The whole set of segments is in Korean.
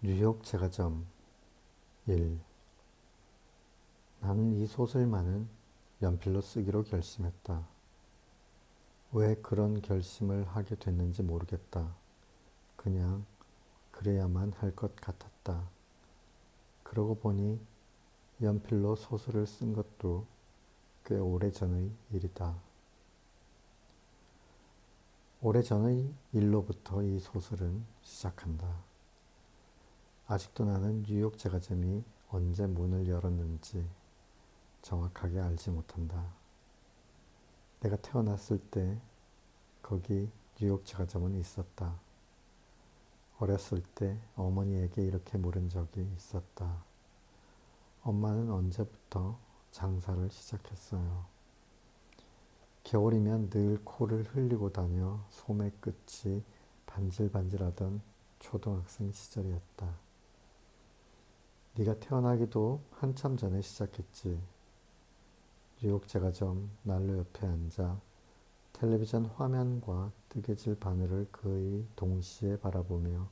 뉴욕 제과점 1. 나는 이 소설만은 연필로 쓰기로 결심했다. 왜 그런 결심을 하게 됐는지 모르겠다. 그냥 그래야만 할 것 같았다. 그러고 보니 연필로 소설을 쓴 것도 꽤 오래전의 일이다. 오래전의 일로부터 이 소설은 시작한다. 아직도 나는 뉴욕 제과점이 언제 문을 열었는지 정확하게 알지 못한다. 내가 태어났을 때 거기 뉴욕 제과점은 있었다. 어렸을 때 어머니에게 이렇게 물은 적이 있었다. 엄마는 언제부터 장사를 시작했어요. 겨울이면 늘 코를 흘리고 다녀 소매 끝이 반질반질하던 초등학생 시절이었다. 네가 태어나기도 한참 전에 시작했지. 뉴욕 제과점 난로 옆에 앉아 텔레비전 화면과 뜨개질 바늘을 거의 동시에 바라보며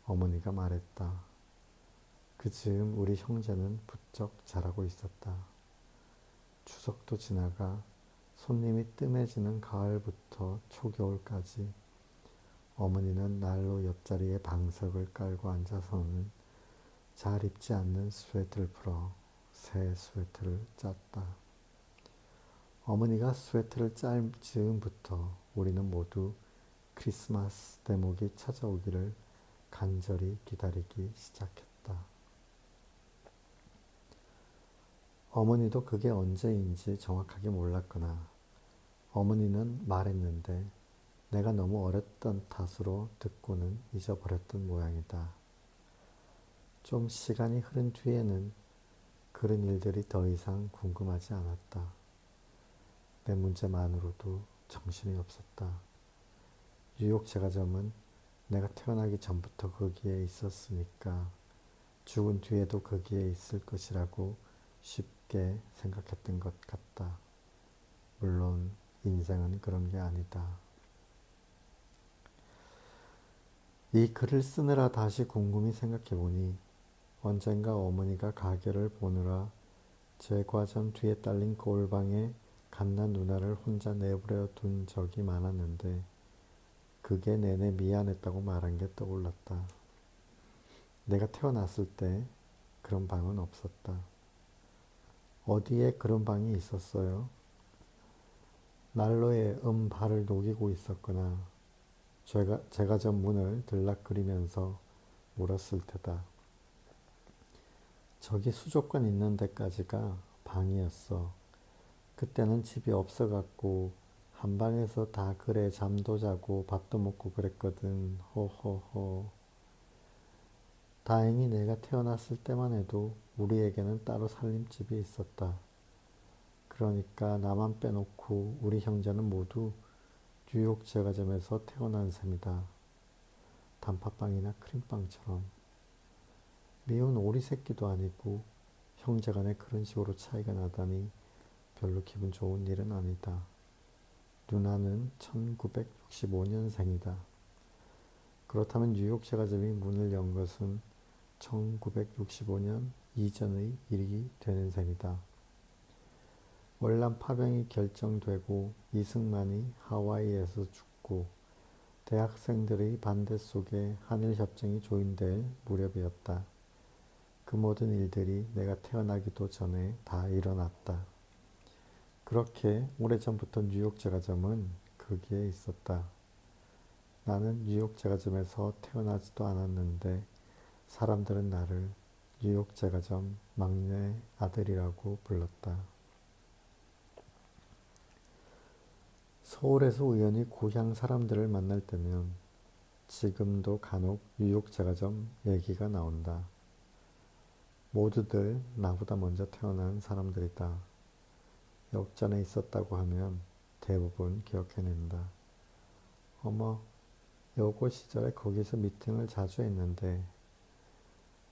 어머니가 말했다. 그 즈음 우리 형제는 부쩍 자라고 있었다. 추석도 지나가 손님이 뜸해지는 가을부터 초겨울까지 어머니는 난로 옆자리에 방석을 깔고 앉아서는 잘 입지 않는 스웨터를 풀어 새 스웨터를 짰다. 어머니가 스웨터를 짤 즈음부터 우리는 모두 크리스마스 대목이 찾아오기를 간절히 기다리기 시작했다. 어머니도 그게 언제인지 정확하게 몰랐거나 어머니는 말했는데 내가 너무 어렸던 탓으로 듣고는 잊어버렸던 모양이다. 좀 시간이 흐른 뒤에는 그런 일들이 더 이상 궁금하지 않았다. 내 문제만으로도 정신이 없었다. 뉴욕 제과점은 내가 태어나기 전부터 거기에 있었으니까 죽은 뒤에도 거기에 있을 것이라고 쉽게 생각했던 것 같다. 물론 인생은 그런 게 아니다. 이 글을 쓰느라 다시 곰곰이 생각해보니 언젠가 어머니가 가게를 보느라 제과점 뒤에 딸린 거울방에 갓난 누나를 혼자 내버려 둔 적이 많았는데 그게 내내 미안했다고 말한 게 떠올랐다. 내가 태어났을 때 그런 방은 없었다. 어디에 그런 방이 있었어요? 난로에 발을 녹이고 있었거나 제과점 문을 들락거리면서 물었을 테다. 저기 수족관 있는 데까지가 방이었어. 그때는 집이 없어갖고 한 방에서 다 그래 잠도 자고 밥도 먹고 그랬거든. 호호호. 다행히 내가 태어났을 때만 해도 우리에게는 따로 살림집이 있었다. 그러니까 나만 빼놓고 우리 형제는 모두 뉴욕 제과점에서 태어난 셈이다. 단팥빵이나 크림빵처럼. 미운 오리 새끼도 아니고 형제간에 그런 식으로 차이가 나다니 별로 기분 좋은 일은 아니다. 누나는 1965년생이다. 그렇다면 뉴욕 제과점이 문을 연 것은 1965년 이전의 일이 되는 셈이다. 월남 파병이 결정되고 이승만이 하와이에서 죽고 대학생들의 반대 속에 한일협정이 조인될 무렵이었다. 그 모든 일들이 내가 태어나기도 전에 다 일어났다. 그렇게 오래전부터 뉴욕 제과점은 거기에 있었다. 나는 뉴욕 제과점에서 태어나지도 않았는데 사람들은 나를 뉴욕 제과점 막내 아들이라고 불렀다. 서울에서 우연히 고향 사람들을 만날 때면 지금도 간혹 뉴욕 제과점 얘기가 나온다. 모두들 나보다 먼저 태어난 사람들이다. 역전에 있었다고 하면 대부분 기억해낸다. 어머, 여고 시절에 거기서 미팅을 자주 했는데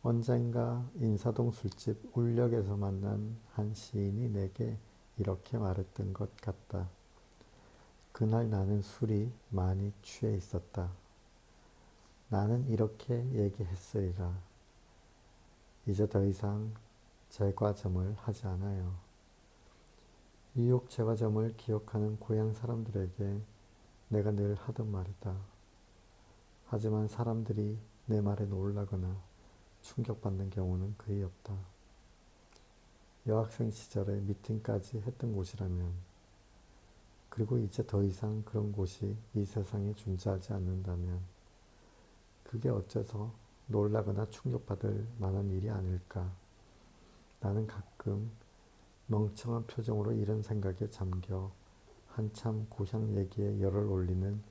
언젠가 인사동 술집 울력에서 만난 한 시인이 내게 이렇게 말했던 것 같다. 그날 나는 술이 많이 취해 있었다. 나는 이렇게 얘기했으리라. 이제 더 이상 제과점을 하지 않아요. 뉴욕 제과점을 기억하는 고향 사람들에게 내가 늘 하던 말이다. 하지만 사람들이 내 말에 놀라거나 충격받는 경우는 거의 없다. 여학생 시절에 미팅까지 했던 곳이라면, 그리고 이제 더 이상 그런 곳이 이 세상에 존재하지 않는다면 그게 어째서 놀라거나 충격받을 만한 일이 아닐까. 나는 가끔 멍청한 표정으로 이런 생각에 잠겨 한참 고향 얘기에 열을 올리는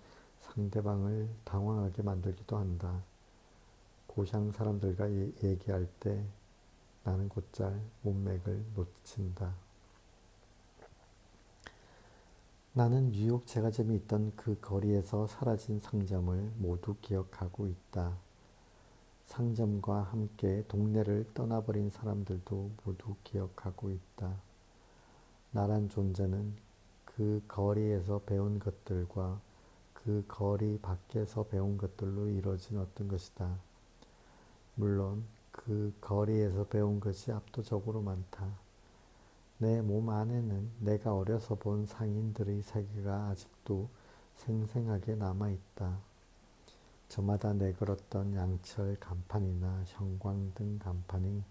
상대방을 당황하게 만들기도 한다. 고향 사람들과 얘기할 때 나는 곧잘 문맥을 놓친다. 나는 뉴욕 제과점이 있던 그 거리에서 사라진 상점을 모두 기억하고 있다. 상점과 함께 동네를 떠나버린 사람들도 모두 기억하고 있다. 나란 존재는 그 거리에서 배운 것들과 그 거리 밖에서 배운 것들로 이루어진 어떤 것이다. 물론 그 거리에서 배운 것이 압도적으로 많다. 내 몸 안에는 내가 어려서 본 상인들의 세계가 아직도 생생하게 남아있다. 저마다 내걸었던 양철 간판이나 형광등 간판이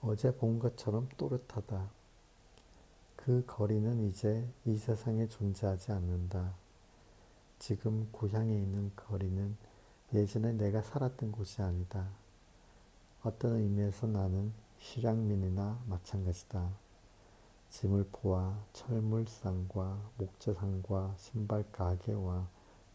어제 본 것처럼 또렷하다. 그 거리는 이제 이 세상에 존재하지 않는다. 지금 고향에 있는 거리는 예전에 내가 살았던 곳이 아니다. 어떤 의미에서 나는 실향민이나 마찬가지다. 지물포와 철물상과 목재상과 신발 가게와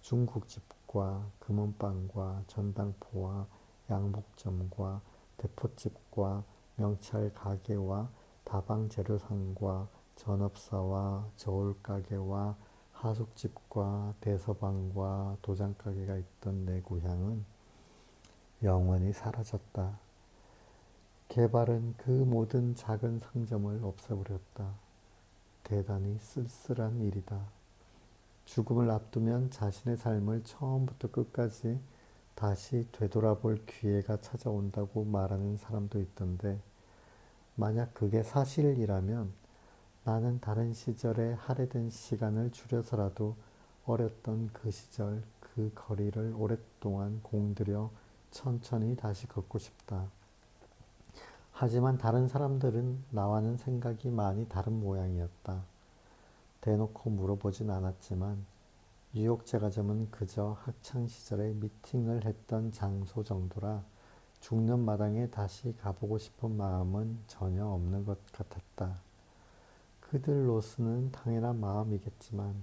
중국집과 금은방과 전당포와 양복점과 대포집과 명찰 가게와 다방재료상과 전업사와 저울가게와 하숙집과 대서방과 도장가게가 있던 내 고향은 영원히 사라졌다. 개발은 그 모든 작은 상점을 없애버렸다. 대단히 쓸쓸한 일이다. 죽음을 앞두면 자신의 삶을 처음부터 끝까지 다시 되돌아볼 기회가 찾아온다고 말하는 사람도 있던데, 만약 그게 사실이라면 나는 다른 시절에 할애된 시간을 줄여서라도 어렸던 그 시절 그 거리를 오랫동안 공들여 천천히 다시 걷고 싶다. 하지만 다른 사람들은 나와는 생각이 많이 다른 모양이었다. 대놓고 물어보진 않았지만 뉴욕 제과점은 그저 학창시절에 미팅을 했던 장소 정도라 죽는 마당에 다시 가보고 싶은 마음은 전혀 없는 것 같았다. 그들로서는 당연한 마음이겠지만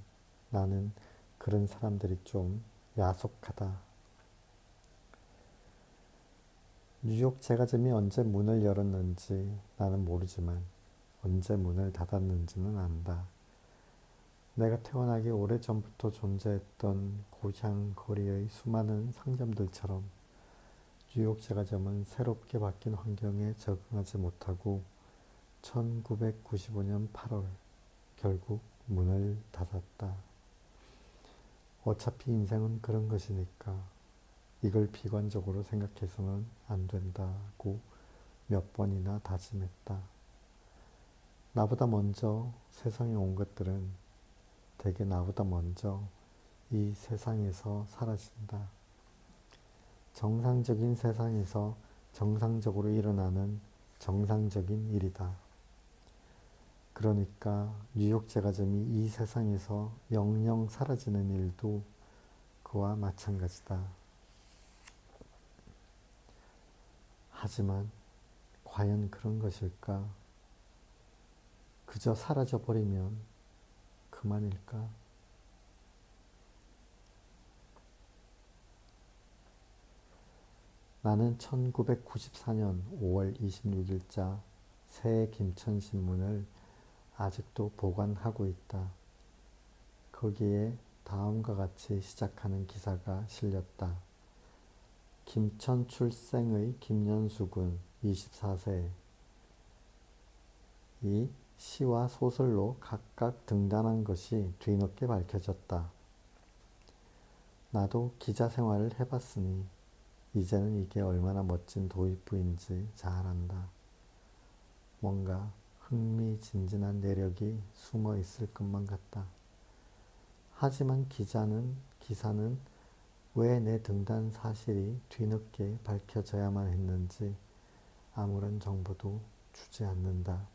나는 그런 사람들이 좀 야속하다. 뉴욕 제과점이 언제 문을 열었는지 나는 모르지만 언제 문을 닫았는지는 안다. 내가 태어나기 오래전부터 존재했던 고향 거리의 수많은 상점들처럼 뉴욕 제과점은 새롭게 바뀐 환경에 적응하지 못하고 1995년 8월 결국 문을 닫았다. 어차피 인생은 그런 것이니까 이걸 비관적으로 생각해서는 안 된다고 몇 번이나 다짐했다. 나보다 먼저 세상에 온 것들은 대개 나보다 먼저 이 세상에서 사라진다. 정상적인 세상에서 정상적으로 일어나는 정상적인 일이다. 그러니까 뉴욕 제과점이 이 세상에서 영영 사라지는 일도 그와 마찬가지다. 하지만 과연 그런 것일까? 그저 사라져버리면 그만일까? 나는 1994년 5월 26일자 새 김천신문을 아직도 보관하고 있다. 거기에 다음과 같이 시작하는 기사가 실렸다. 김천 출생의 김연수 군 24세. 이 시와 소설로 각각 등단한 것이 뒤늦게 밝혀졌다. 나도 기자 생활을 해봤으니 이제는 이게 얼마나 멋진 도입부인지 잘 안다. 뭔가 흥미진진한 내력이 숨어 있을 것만 같다. 하지만 기사는 왜 내 등단 사실이 뒤늦게 밝혀져야만 했는지 아무런 정보도 주지 않는다.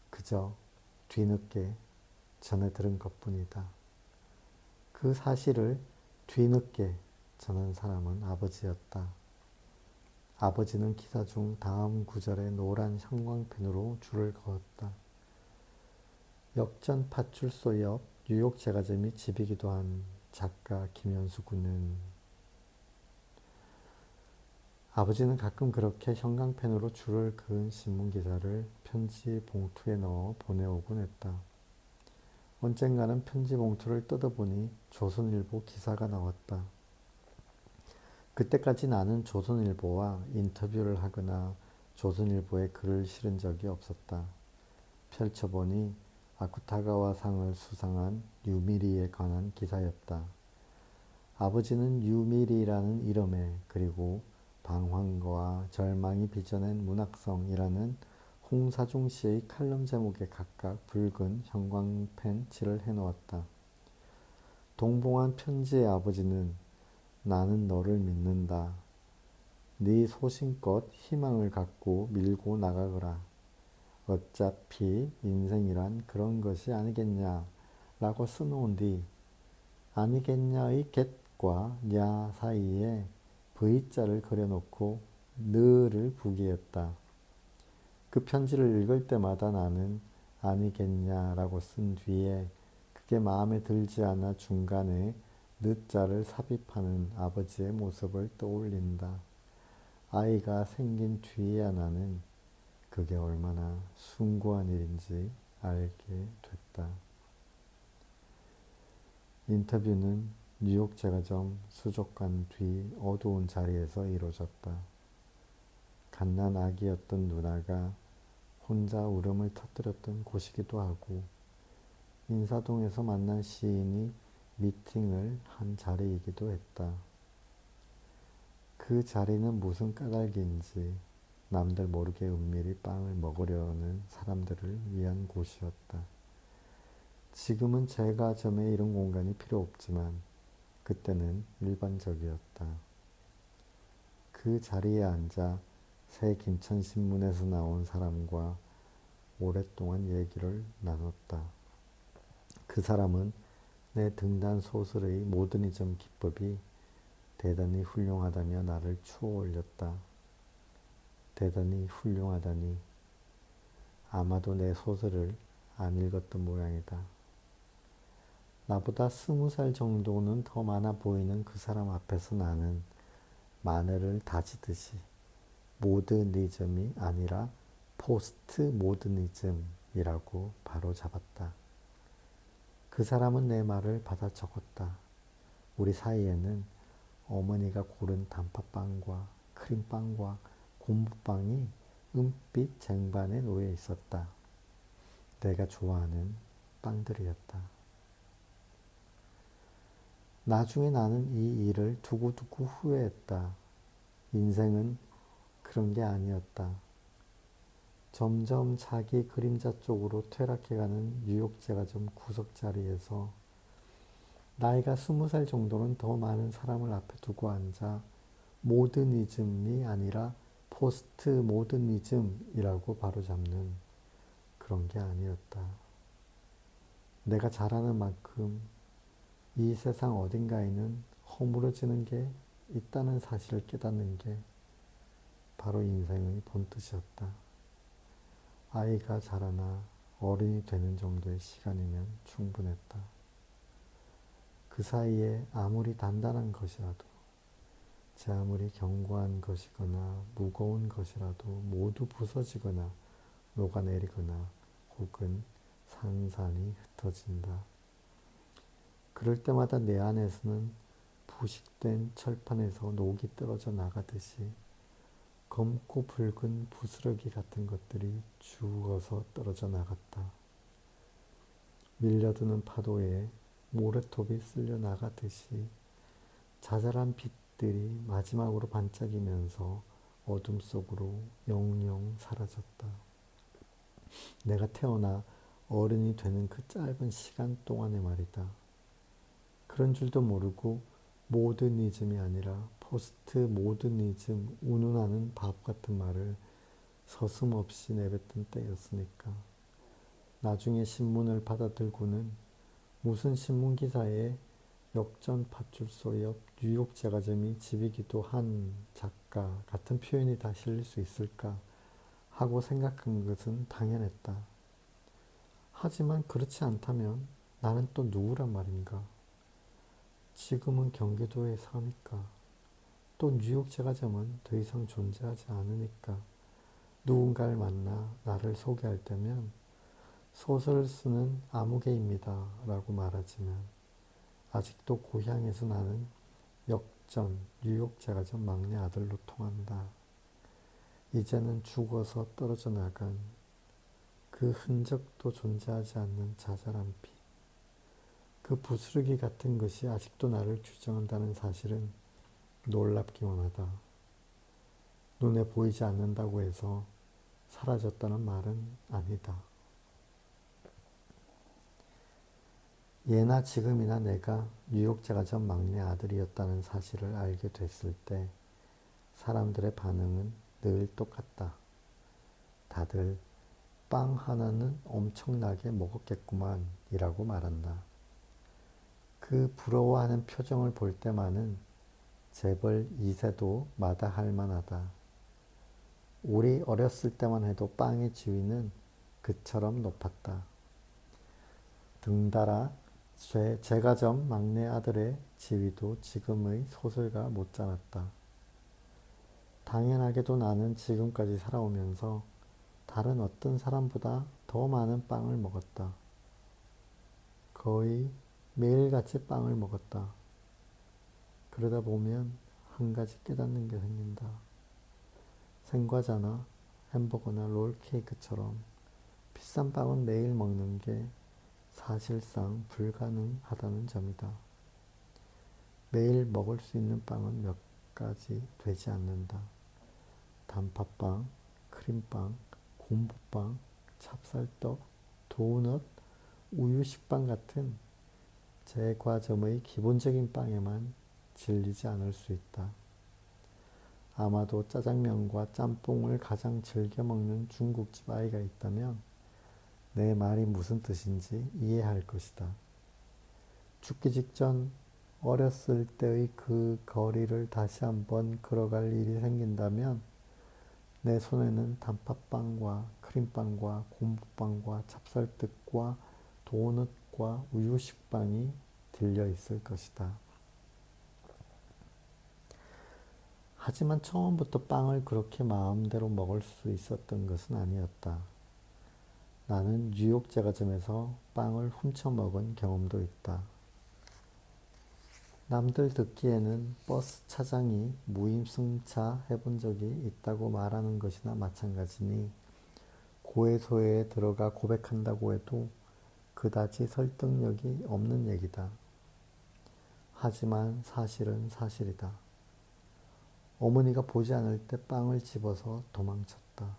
그저 뒤늦게 전해 들은 것뿐이다. 그 사실을 뒤늦게 전한 사람은 아버지였다. 아버지는 기사 중 다음 구절에 노란 형광펜으로 줄을 그었다. 역전 파출소 옆 뉴욕 제과점이 집이기도 한 작가 김현수 군은 아버지는 가끔 그렇게 형광펜으로 줄을 그은 신문기사를 편지 봉투에 넣어 보내오곤 했다. 언젠가는 편지 봉투를 뜯어보니 조선일보 기사가 나왔다. 그때까지 나는 조선일보와 인터뷰를 하거나 조선일보에 글을 실은 적이 없었다. 펼쳐보니 아쿠타가와 상을 수상한 유미리에 관한 기사였다. 아버지는 유미리라는 이름에 그리고 방황과 절망이 빚어낸 문학성이라는 홍사중 씨의 칼럼 제목에 각각 붉은 형광펜 칠을 해놓았다. 동봉한 편지의 아버지는 나는 너를 믿는다. 네 소신껏 희망을 갖고 밀고 나가거라. 어차피 인생이란 그런 것이 아니겠냐 라고 써놓은 뒤 아니겠냐의 get과 냐 사이에 V자를 그려놓고 느를 부기했다. 그 편지를 읽을 때마다 나는 아니겠냐라고 쓴 뒤에 그게 마음에 들지 않아 중간에 느자를 삽입하는 아버지의 모습을 떠올린다. 아이가 생긴 뒤에야 나는 그게 얼마나 숭고한 일인지 알게 됐다. 인터뷰는 뉴욕 제과점 수족관 뒤 어두운 자리에서 이루어졌다. 갓난 아기였던 누나가 혼자 울음을 터뜨렸던 곳이기도 하고 인사동에서 만난 시인이 미팅을 한 자리이기도 했다. 그 자리는 무슨 까닭인지 남들 모르게 은밀히 빵을 먹으려는 사람들을 위한 곳이었다. 지금은 제과점에 이런 공간이 필요 없지만 그때는 일반적이었다. 그 자리에 앉아 새 김천신문에서 나온 사람과 오랫동안 얘기를 나눴다. 그 사람은 내 등단 소설의 모더니즘 기법이 대단히 훌륭하다며 나를 추어 올렸다. 대단히 훌륭하다니 아마도 내 소설을 안 읽었던 모양이다. 나보다 20살 정도는 더 많아 보이는 그 사람 앞에서 나는 마늘을 다지듯이 모더니즘이 아니라 포스트 모더니즘이라고 바로 잡았다. 그 사람은 내 말을 받아 적었다. 우리 사이에는 어머니가 고른 단팥빵과 크림빵과 곰부빵이 은빛 쟁반에 놓여 있었다. 내가 좋아하는 빵들이었다. 나중에 나는 이 일을 두고두고 후회했다. 인생은 그런 게 아니었다. 점점 자기 그림자 쪽으로 퇴락해가는 뉴욕 제과점 구석자리에서 나이가 20살 정도는 더 많은 사람을 앞에 두고 앉아 모더니즘이 아니라 포스트 모더니즘이라고 바로잡는 그런 게 아니었다. 내가 잘하는 만큼 이 세상 어딘가에는 허물어지는 게 있다는 사실을 깨닫는 게 바로 인생의 본뜻이었다. 아이가 자라나 어른이 되는 정도의 시간이면 충분했다. 그 사이에 아무리 단단한 것이라도 제 아무리 견고한 것이거나 무거운 것이라도 모두 부서지거나 녹아내리거나 혹은 산산이 흩어진다. 그럴 때마다 내 안에서는 부식된 철판에서 녹이 떨어져 나가듯이 검고 붉은 부스러기 같은 것들이 죽어서 떨어져 나갔다. 밀려드는 파도에 모래톱이 쓸려 나가듯이 자잘한 빛들이 마지막으로 반짝이면서 어둠 속으로 영영 사라졌다. 내가 태어나 어른이 되는 그 짧은 시간 동안의 말이다. 그런 줄도 모르고 모더니즘이 아니라 포스트 모더니즘 운운하는 바보 같은 말을 서슴없이 내뱉은 때였으니까. 나중에 신문을 받아들고는 무슨 신문기사에 역전 밧줄소리 옆 뉴욕 제과점이 집이기도 한 작가 같은 표현이 다 실릴 수 있을까 하고 생각한 것은 당연했다. 하지만 그렇지 않다면 나는 또 누구란 말인가? 지금은 경기도에 사니까, 또 뉴욕 제과점은 더 이상 존재하지 않으니까 누군가를 만나 나를 소개할 때면 소설을 쓰는 아무개입니다 라고 말하지만 아직도 고향에서 나는 역전 뉴욕 제과점 막내 아들로 통한다. 이제는 죽어서 떨어져 나간 그 흔적도 존재하지 않는 자잘한 피. 그 부스러기 같은 것이 아직도 나를 규정한다는 사실은 놀랍기만 하다. 눈에 보이지 않는다고 해서 사라졌다는 말은 아니다. 예나 지금이나 내가 뉴욕 제과점 막내 아들이었다는 사실을 알게 됐을 때 사람들의 반응은 늘 똑같다. 다들 빵 하나는 엄청나게 먹었겠구만 이라고 말한다. 그 부러워하는 표정을 볼 때만은 재벌 2세도 마다할 만하다. 우리 어렸을 때만 해도 빵의 지위는 그처럼 높았다. 등달아 제과점 막내 아들의 지위도 지금의 소설가 못지않았다. 당연하게도 나는 지금까지 살아오면서 다른 어떤 사람보다 더 많은 빵을 먹었다. 거의 매일같이 빵을 먹었다. 그러다 보면 한 가지 깨닫는 게 생긴다. 생과자나 햄버거나 롤케이크처럼 비싼 빵은 매일 먹는 게 사실상 불가능하다는 점이다. 매일 먹을 수 있는 빵은 몇 가지 되지 않는다. 단팥빵, 크림빵, 곰보빵, 찹쌀떡, 도넛, 우유식빵 같은 제과점의 기본적인 빵에만 질리지 않을 수 있다. 아마도 짜장면과 짬뽕을 가장 즐겨 먹는 중국집 아이가 있다면 내 말이 무슨 뜻인지 이해할 것이다. 죽기 직전 어렸을 때의 그 거리를 다시 한번 걸어갈 일이 생긴다면 내 손에는 단팥빵과 크림빵과 곰보빵과 찹쌀떡과 도넛과 우유식빵이 들려 있을 것이다. 하지만 처음부터 빵을 그렇게 마음대로 먹을 수 있었던 것은 아니었다. 나는 뉴욕 제과점에서 빵을 훔쳐 먹은 경험도 있다. 남들 듣기에는 버스 차장이 무임승차 해본 적이 있다고 말하는 것이나 마찬가지니 고해소에 들어가 고백한다고 해도 그다지 설득력이 없는 얘기다. 하지만 사실은 사실이다. 어머니가 보지 않을 때 빵을 집어서 도망쳤다.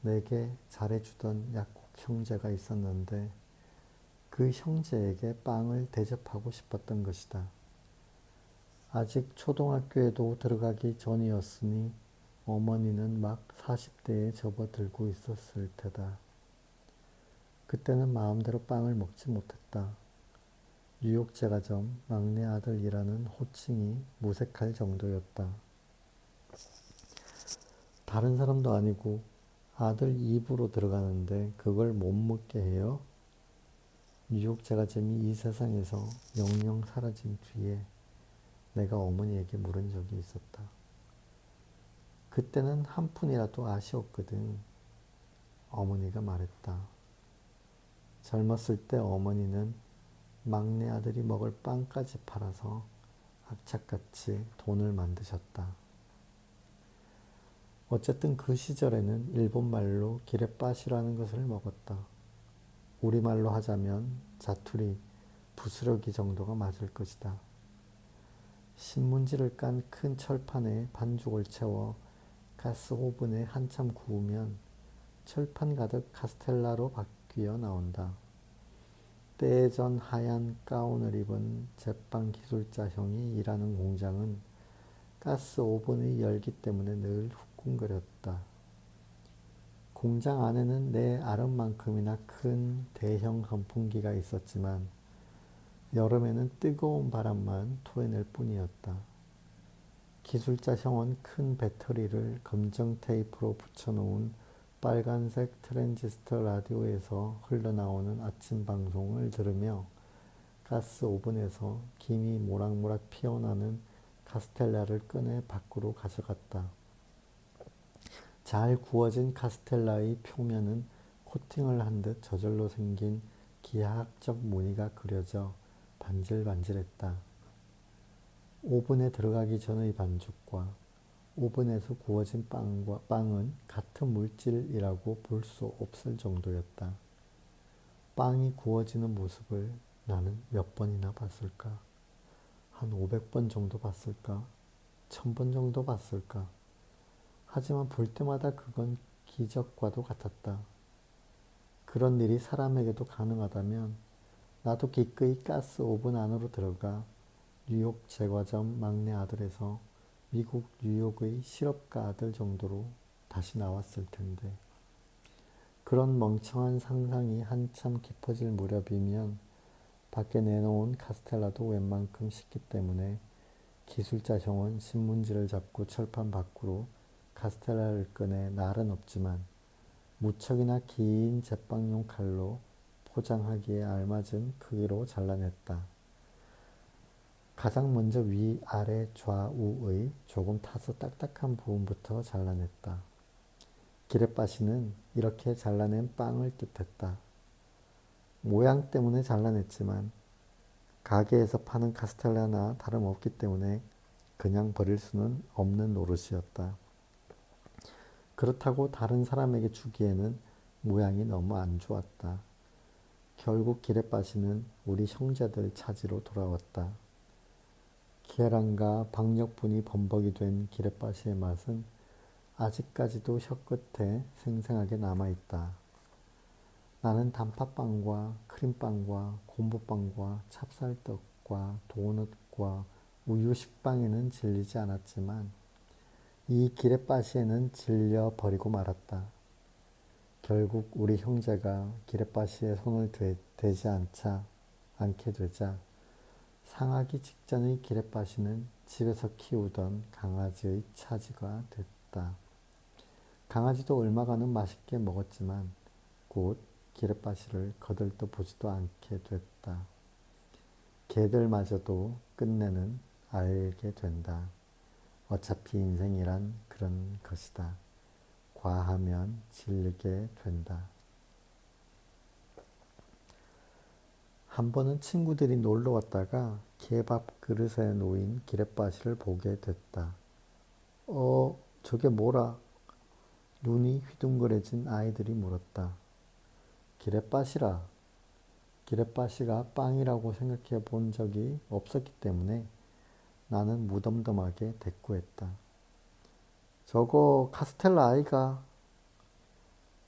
내게 잘해주던 약국 형제가 있었는데 그 형제에게 빵을 대접하고 싶었던 것이다. 아직 초등학교에도 들어가기 전이었으니 어머니는 막 40대에 접어들고 있었을 테다. 그때는 마음대로 빵을 먹지 못했다. 뉴욕 제과점 막내 아들이라는 호칭이 무색할 정도였다. 다른 사람도 아니고 아들 입으로 들어가는데 그걸 못 먹게 해요? 뉴욕 제과점이 이 세상에서 영영 사라진 뒤에 내가 어머니에게 물은 적이 있었다. 그때는 한 푼이라도 아쉬웠거든. 어머니가 말했다. 젊었을 때 어머니는 막내 아들이 먹을 빵까지 팔아서 악착같이 돈을 만드셨다. 어쨌든 그 시절에는 일본말로 기레빠시라는 것을 먹었다. 우리말로 하자면 자투리, 부스러기 정도가 맞을 것이다. 신문지를 깐 큰 철판에 반죽을 채워 가스 오븐에 한참 구우면 철판 가득 카스텔라로 바뀌어 나온다. 때에 전 하얀 가운을 입은 제빵 기술자 형이 일하는 공장은 가스 오븐의 열기 때문에 늘 후끈거렸다. 공장 안에는 내 아랫만큼이나 큰 대형 선풍기가 있었지만 여름에는 뜨거운 바람만 토해낼 뿐이었다. 기술자 형은 큰 배터리를 검정 테이프로 붙여놓은 빨간색 트랜지스터 라디오에서 흘러나오는 아침 방송을 들으며 가스 오븐에서 김이 모락모락 피어나는 카스텔라를 꺼내 밖으로 가져갔다. 잘 구워진 카스텔라의 표면은 코팅을 한 듯 저절로 생긴 기하학적 무늬가 그려져 반질반질했다. 오븐에 들어가기 전의 반죽과 오븐에서 구워진 빵은 같은 물질이라고 볼 수 없을 정도였다. 빵이 구워지는 모습을 나는 몇 번이나 봤을까? 한 500번 정도 봤을까? 1000번 정도 봤을까? 하지만 볼 때마다 그건 기적과도 같았다. 그런 일이 사람에게도 가능하다면 나도 기꺼이 가스 오븐 안으로 들어가 뉴욕 제과점 막내 아들에서 미국 뉴욕의 실업가 아들 정도로 다시 나왔을 텐데. 그런 멍청한 상상이 한참 깊어질 무렵이면 밖에 내놓은 카스텔라도 웬만큼 식기 때문에 기술자 형은 신문지를 잡고 철판 밖으로 카스텔라를 꺼내 날은 없지만 무척이나 긴 제빵용 칼로 포장하기에 알맞은 크기로 잘라냈다. 가장 먼저 위, 아래, 좌우의 조금 타서 딱딱한 부분부터 잘라냈다. 기렛바시는 이렇게 잘라낸 빵을 뜻했다. 모양 때문에 잘라냈지만 가게에서 파는 카스텔라나 다름없기 때문에 그냥 버릴 수는 없는 노릇이었다. 그렇다고 다른 사람에게 주기에는 모양이 너무 안 좋았다. 결국 기렛바시는 우리 형제들 차지로 돌아왔다. 계란과 박력분이 범벅이 된 기렛바시의 맛은 아직까지도 혀끝에 생생하게 남아있다. 나는 단팥빵과 크림빵과 곰보빵과 찹쌀떡과 도넛과 우유 식빵에는 질리지 않았지만 이 기렛바시에는 질려 버리고 말았다. 결국 우리 형제가 기렛바시에 손을 대지 않게 되자 상하기 직전의 기렛바시는 집에서 키우던 강아지의 차지가 됐다. 강아지도 얼마간은 맛있게 먹었지만 곧 기렛바시를 거들떠 보지도 않게 됐다. 개들마저도 끝내는 알게 된다. 어차피 인생이란 그런 것이다. 과하면 질리게 된다. 한 번은 친구들이 놀러 왔다가 케밥 그릇에 놓인 기렛바시를 보게 됐다. 저게 뭐라? 눈이 휘둥그레진 아이들이 물었다. 기렛바시라. 기렛바시가 빵이라고 생각해 본 적이 없었기 때문에 나는 무덤덤하게 대꾸했다. 저거 카스텔라 아이가?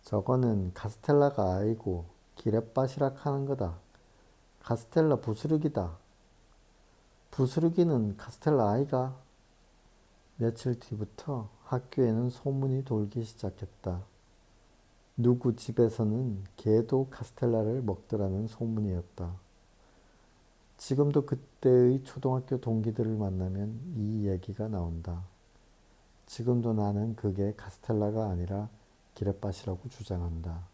저거는 카스텔라가 아니고 기렛바시라 하는 거다. 카스텔라 부스러기다. 부스러기는 카스텔라 아이가? 며칠 뒤부터 학교에는 소문이 돌기 시작했다. 누구 집에서는 개도 카스텔라를 먹더라는 소문이었다. 지금도 그때의 초등학교 동기들을 만나면 이 얘기가 나온다. 지금도 나는 그게 카스텔라가 아니라 기렛바시라고 주장한다.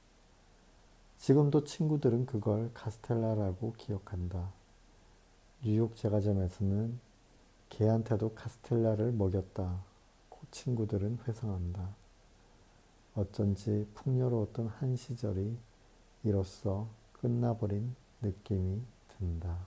지금도 친구들은 그걸 카스텔라라고 기억한다. 뉴욕 제과점에서는 개한테도 카스텔라를 먹였다. 친구들은 회상한다. 어쩐지 풍요로웠던 한 시절이 이로써 끝나버린 느낌이 든다.